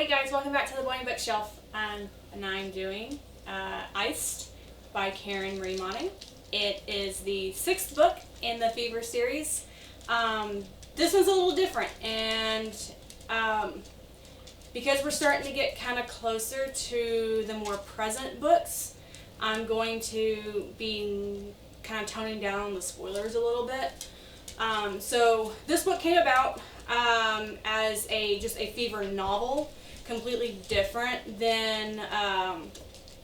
Hi guys, welcome back to the Boy Bookshelf, and I'm doing Iced by Karen Marie Moning. It is the 6th book in the Fever series. This one's a little different, and because we're starting to get kind of closer to the more present books, I'm going to be kind of toning down the spoilers a little bit. So this book came about as just a fever novel, completely different than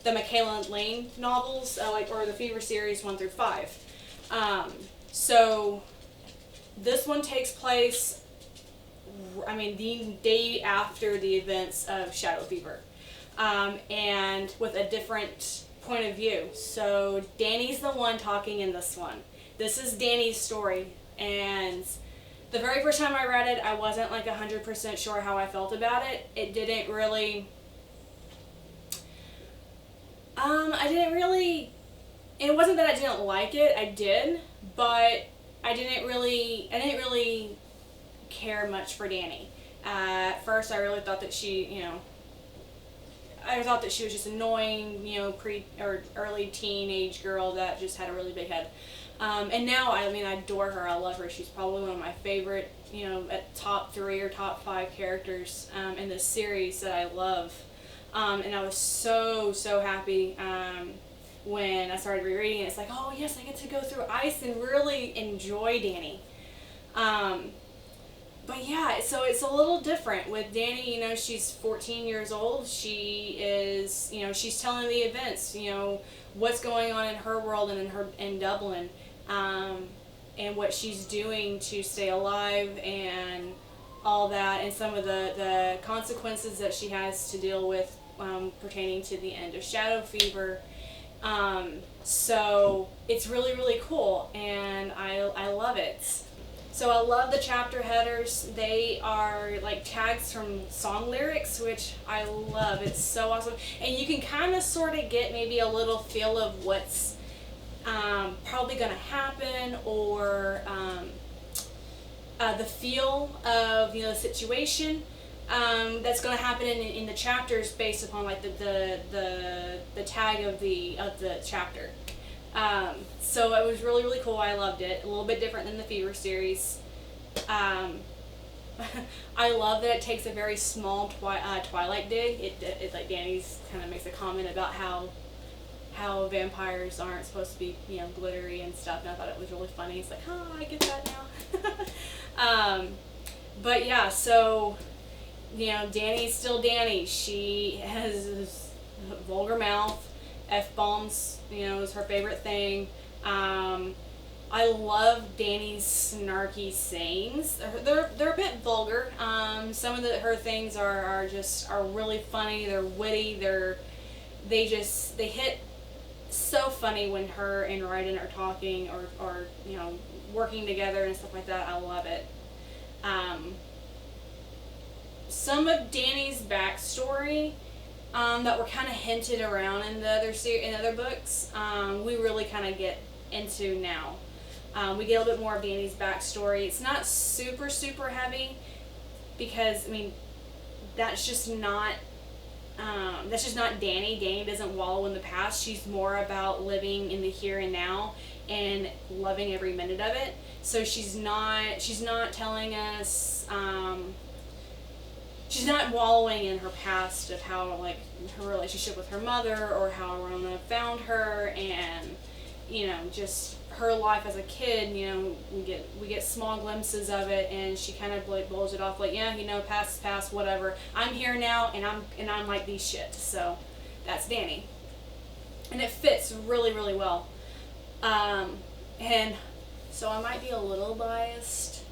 the Michaela Lane novels, or the Fever series 1 through 5. So this one takes place, the day after the events of Shadow Fever, and with a different point of view. So Danny's the one talking in this one. This is Danny's story, and the very first time I read it, I wasn't 100% sure how I felt about it. It didn't really, it wasn't that I didn't like it, I did, but I didn't really care much for Danny. At first I really thought that she, I thought that she was just annoying, early teenage girl that just had a really big head. And now, I adore her. I love her. She's probably one of my favorite, at top 3 or top 5 characters in this series that I love. And I was so happy when I started rereading it. It's like, oh yes, I get to go through Ice and really enjoy Danny. But yeah, so it's a little different with Danny. She's 14 years old. She is, she's telling the events, what's going on in her world and in Dublin, and what she's doing to stay alive and all that, and some of the consequences that she has to deal with pertaining to the end of Shadow Fever. So it's really cool, and I love it. So I love the chapter headers. They are tags from song lyrics, which I love. It's so awesome. And you can kind of sort of get maybe a little feel of what's probably going to happen, or the feel of the situation that's going to happen in the chapters based upon the tag of the chapter. So it was really cool. I loved it. A little bit different than the Fever series. I love that it takes a very small Twilight dig. It's like Danny's kind of makes a comment about how vampires aren't supposed to be glittery and stuff, and I thought it was really funny. It's like, oh, I get that now. But yeah, so Danny's still Danny. She has this vulgar mouth. F-bombs, is her favorite thing. I love Danny's snarky sayings. They're a bit vulgar. Some of her things are really funny. They're witty. They hit so funny when her and Ryodan are talking or working together and stuff like that. I love it. Some of Danny's backstory that were kind of hinted around in the other books, we really kind of get into now. We get a little bit more of Danny's backstory. It's not super heavy, because that's just not Danny. Danny doesn't wallow in the past. She's more about living in the here and now and loving every minute of it. So she's not telling us. She's not wallowing in her past of how her relationship with her mother, or how Rona found her, and just her life as a kid. We get small glimpses of it, and she kind of blows it off past, whatever. I'm here now, and I'm like these shit. So that's Danny, and it fits really well. And so I might be a little biased.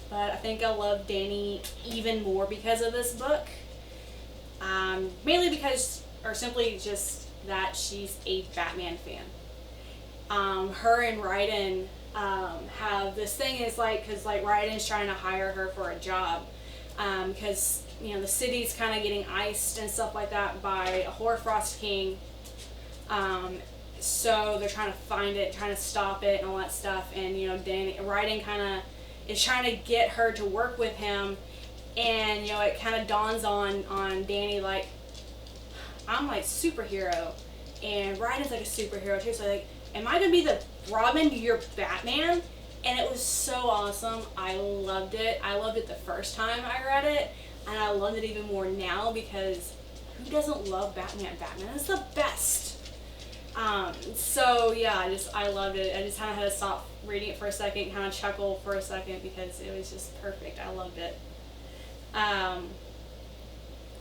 But I think I love Danny even more because of this book. Mainly because, or simply just that she's a Batman fan. Her and Ryodan have this thing, because Ryodan's trying to hire her for a job. Because, the city's kind of getting iced and stuff like that by a Hoarfrost king. So they're trying to find it, trying to stop it and all that stuff. And, Ryodan kind of is trying to get her to work with him And, you know, it kind of dawns on Danny, like, I'm like superhero, and Ryodan's like a superhero too, so like, am I gonna be the Robin to your Batman? And it was so awesome. I loved it. I loved it the first time I read it, and I loved it even more now, because who doesn't love Batman? Batman is the best. So yeah, I loved it. I just kind of had to stop reading it for a second, kind of chuckle for a second, because it was just perfect. I loved it.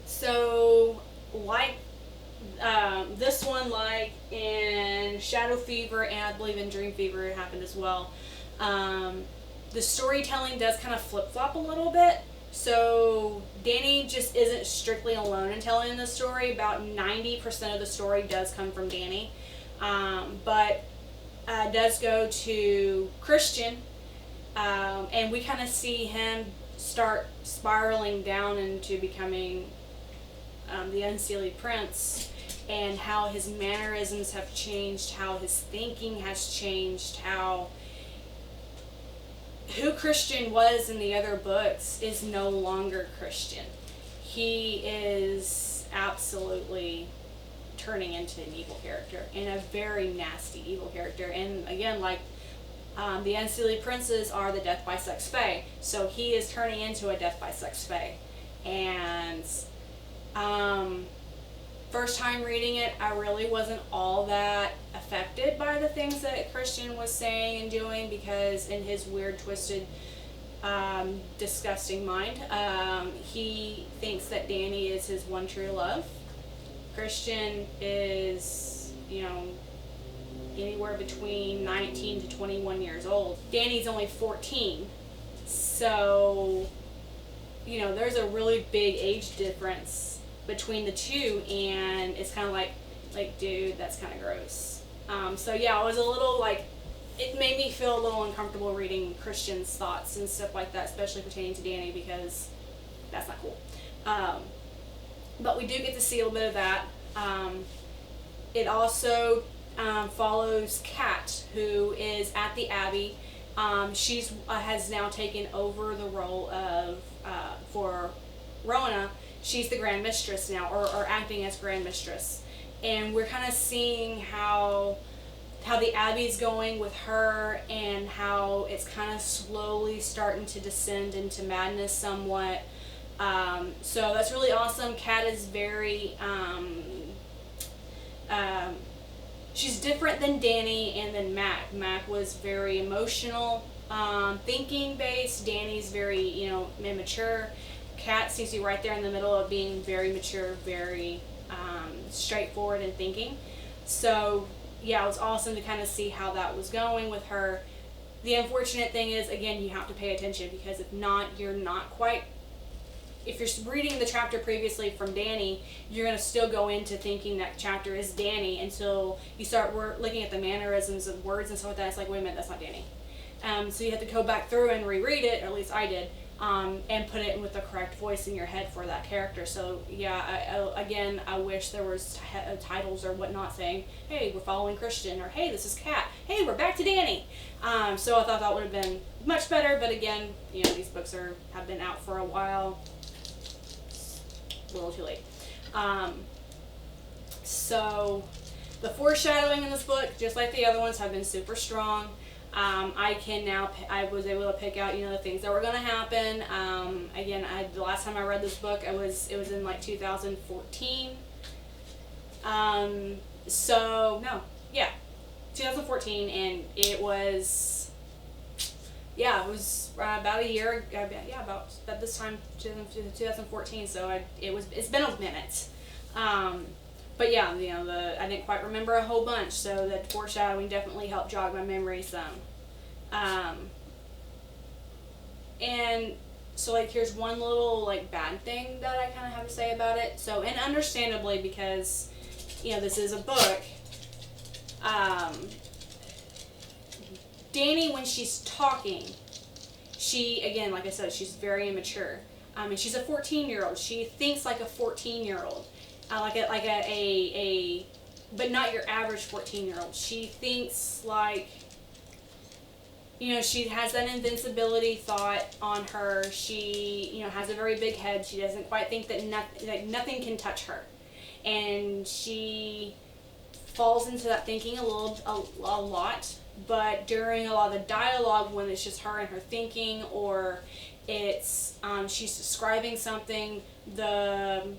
So like this one, like in Shadow Fever, and I believe in Dream Fever it happened as well, the storytelling does kind of flip-flop a little bit. So Danny just isn't strictly alone in telling the story. About 90% of the story does come from Danny, but does go to Christian, and we kind of see him start spiraling down into becoming the Unseelie Prince, and how his mannerisms have changed, how his thinking has changed, how who Christian was in the other books is no longer Christian. He is absolutely turning into an evil character, and a very nasty evil character. And again, like the Unseelie Princes are the death by sex fae, so he is turning into a death by sex fae. And first time reading it, I really wasn't all that affected by the things that Christian was saying and doing, because in his weird, twisted, disgusting mind, he thinks that Danny is his one true love. Christian is, you know, anywhere between 19 to 21 years old. Danny's only 14, so, you know, there's a really big age difference between the two, and it's kind of like, dude, that's kind of gross. So yeah, I was a little like, it made me feel a little uncomfortable reading Christian's thoughts and stuff like that, especially pertaining to Danny, because that's not cool. But we do get to see a little bit of that. It also follows Kat, who is at the Abbey. She's has now taken over the role of, for Rona, she's the Grand Mistress now, or acting as Grand Mistress. And we're kind of seeing how the Abbey's going with her, and how it's kind of slowly starting to descend into madness somewhat. So that's really awesome. Kat is very, she's different than Danny and then Mac. Mac was very emotional, thinking based. Danny's very, you know, immature. Kat seems to be right there in the middle of being very mature, very straightforward in thinking. So yeah, it was awesome to kind of see how that was going with her. The unfortunate thing is, again, you have to pay attention, because if not, you're not quite, if you're reading the chapter previously from Danny, you're going to still go into thinking that chapter is Danny until you start looking at the mannerisms of words and stuff like that. It's like, wait a minute, that's not Danny. So you have to go back through and reread it, or at least I did, and put it in with the correct voice in your head for that character. So yeah, again, I wish there was titles or whatnot saying, hey, we're following Christian, or hey, this is Kat, hey, we're back to Danny. So I thought that would have been much better, but again, you know, these books have been out for a while. A little too late. So the foreshadowing in this book, just like the other ones, have been super strong. I was able to pick out, you know, the things that were going to happen. Again, the last time I read this book, it was in like 2014. 2014, and it was, it was about a year, about this time, 2014. So it's been a minute. But yeah, you know, I didn't quite remember a whole bunch, so the foreshadowing definitely helped jog my memory some. And so, like, here's one little, like, bad thing that I kind of have to say about it. So, and understandably, because, you know, this is a book, Danny, when she's talking, she, again, like I said, she's very immature. And she's a 14-year-old. She thinks like a 14-year-old. But not your average 14-year-old. She thinks like, you know, she has that invincibility thought on her. She, you know, has a very big head. She doesn't quite think that nothing can touch her. And she falls into that thinking a lot. But during a lot of the dialogue, when it's just her and her thinking, or it's she's describing something, the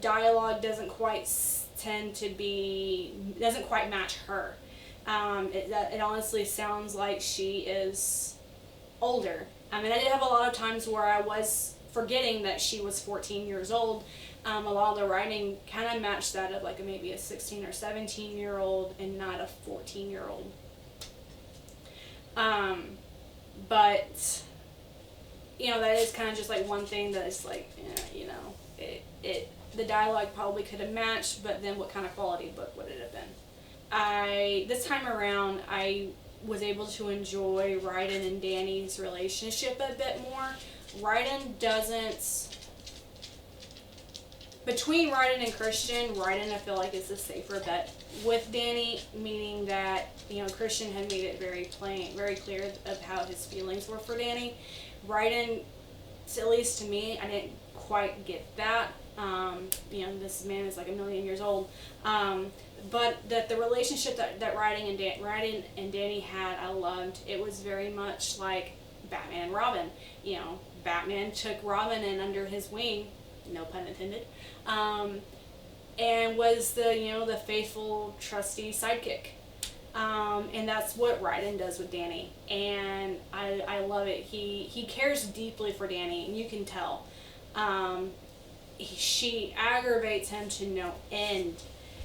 dialogue doesn't quite doesn't quite match her. It honestly sounds like she is older. I mean, I did have a lot of times where I was forgetting that she was 14 years old. A lot of the writing kind of matched that of like maybe a 16 or 17-year-old and not a 14-year-old. But, you know, that is kind of just like one thing that is like, you know, the dialogue probably could have matched, but then what kind of quality book would it have been? This time around, I was able to enjoy Ryodan and Danny's relationship a bit more. Ryodan doesn't... Between Ryodan and Christian, Ryodan I feel like is the safer bet with Danny, meaning that, you know, Christian had made it very clear of how his feelings were for Danny. Ryodan, at least to me, I didn't quite get that. You know, this man is like a million years old. But that the relationship that Ryodan and Danny had, I loved. It was very much like Batman and Robin. You know, Batman took Robin in under his wing, no pun intended, and was the faithful, trusty sidekick. And that's what Ryodan does with Danny, and I love it. He cares deeply for Danny, and you can tell. She aggravates him to no end,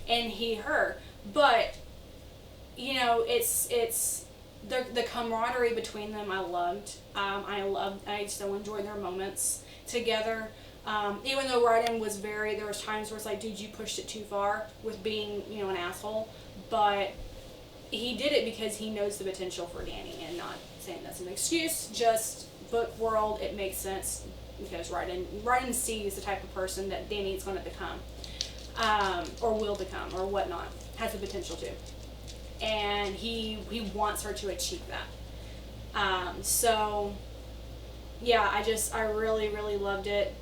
and her. But you know, it's the camaraderie between them. I loved. I so enjoyed their moments together. Even though Ryodan was there was times where it's like, dude, you pushed it too far with being, you know, an asshole. But he did it because he knows the potential for Danny, and not saying that's an excuse, just book world, it makes sense because Ryodan sees the type of person that Danny is going to become, or will become, or whatnot, has the potential to. And he wants her to achieve that. So, yeah, I really, really loved it.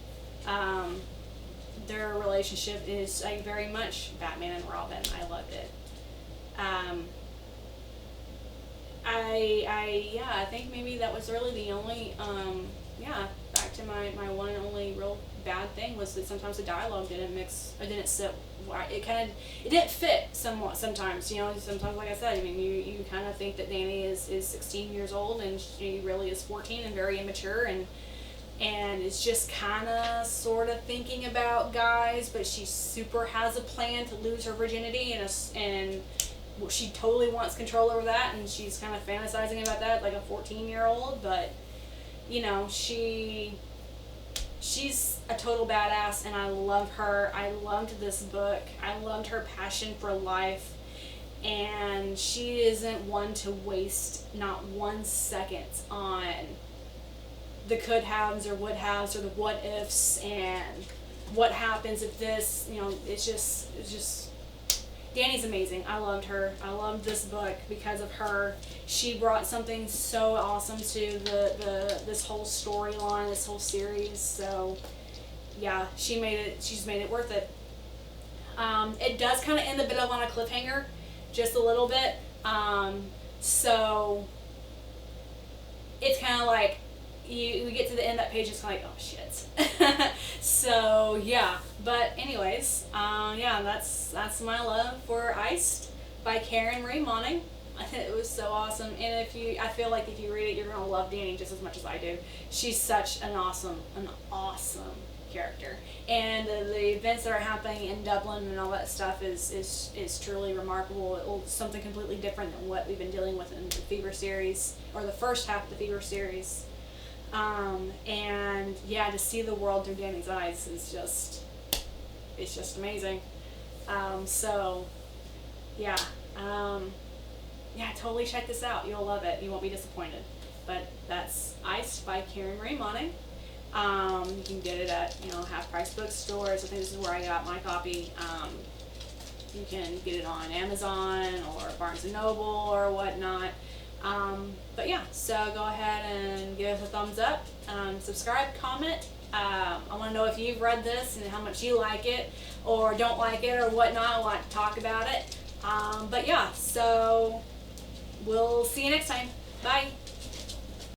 Their relationship is like very much Batman and Robin. I loved it. I think maybe that was really the only, back to my one and only real bad thing was that sometimes the dialogue didn't sit, it didn't fit somewhat sometimes, you know. Sometimes, like I said, I mean, you kind of think that Danny is 16 years old and she really is 14 and very immature, and is just kind of sort of thinking about guys, but she super has a plan to lose her virginity, and she totally wants control over that, and she's kind of fantasizing about that like a 14-year-old. But you know, she's a total badass, and I love her. I loved this book. I loved her passion for life, and she isn't one to waste not 1 second on the could haves or would haves or the what ifs and what happens if this, you know. It's just Danny's amazing. I loved her. I loved this book because of her. She brought something so awesome to this whole storyline, this whole series. So yeah, she's made it worth it. It does kind of end a bit on a cliffhanger, just a little bit. So it's kind of like we get to the end of that page, it's kind of like, oh shit. So yeah, but anyways, that's my love for Iced by Karen Marie Moning. It was so awesome, and I feel like if you read it, you're gonna love Danny just as much as I do. She's such an awesome character, and the events that are happening in Dublin and all that stuff is truly remarkable. It's something completely different than what we've been dealing with in the Fever series, or the first half of the Fever series. And yeah, to see the world through Danny's eyes is just amazing. So yeah, totally check this out. You'll love it. You won't be disappointed. But that's Iced by Karen Marie Moning. You can get it at, half price bookstores. I think this is where I got my copy. You can get it on Amazon or Barnes & Noble or whatnot. But yeah, so go ahead and give us a thumbs up, subscribe, comment. I want to know if you've read this and how much you like it or don't like it or whatnot. I want to talk about it. But yeah, so we'll see you next time. Bye.